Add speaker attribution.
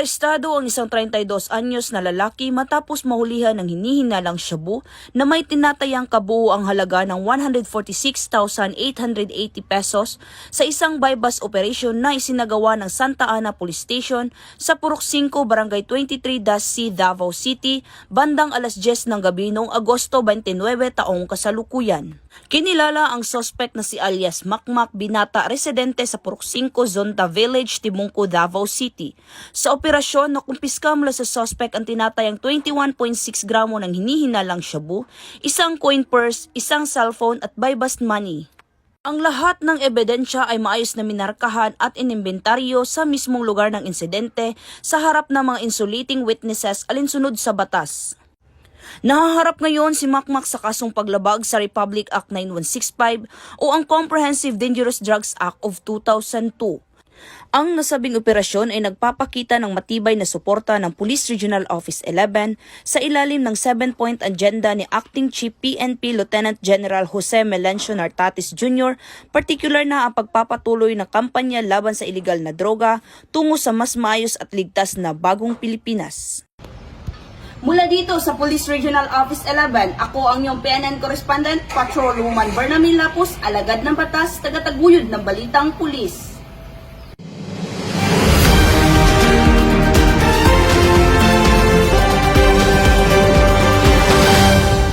Speaker 1: Arestado ang isang 32 anyos na lalaki matapos mahulihan ng hinihinalang shabu na may tinatayang kabuuang halaga ng 146,880 pesos sa isang buy-bust operation na isinagawa ng Santa Ana Police Station sa Purok 5, Barangay 23-C, Davao City, bandang alas 10 ng gabi noong Agosto 29 taong kasalukuyan. Kinilala ang suspect na si alias Makmak Binata, residente sa Purok 5, Zonta Village, Timungco, Davao City. Sa operasyon, nakumpiska mula sa suspect ang tinatayang 21.6 gramo ng hinihinalang shabu, isang coin purse, isang cellphone at buy-bust money. Ang lahat ng ebidensya ay maayos na minarkahan at inimbentaryo sa mismong lugar ng insidente sa harap ng mga insulating witnesses alinsunod sa batas. Nahaharap ngayon si Makmak sa kasong paglabag sa Republic Act 9165 o ang Comprehensive Dangerous Drugs Act of 2002. Ang nasabing operasyon ay nagpapakita ng matibay na suporta ng Police Regional Office 11 sa ilalim ng 7-point agenda ni Acting Chief PNP Lieutenant General Jose Melencio Nartatis Jr., partikular na ang pagpapatuloy ng kampanya laban sa iligal na droga tungo sa mas maayos at ligtas na bagong Pilipinas.
Speaker 2: Mula dito sa Police Regional Office 11, ako ang iyong PNN Correspondent, Patrolwoman Bernamil Lapus, alagad ng batas, tagataguyod ng balitang pulis.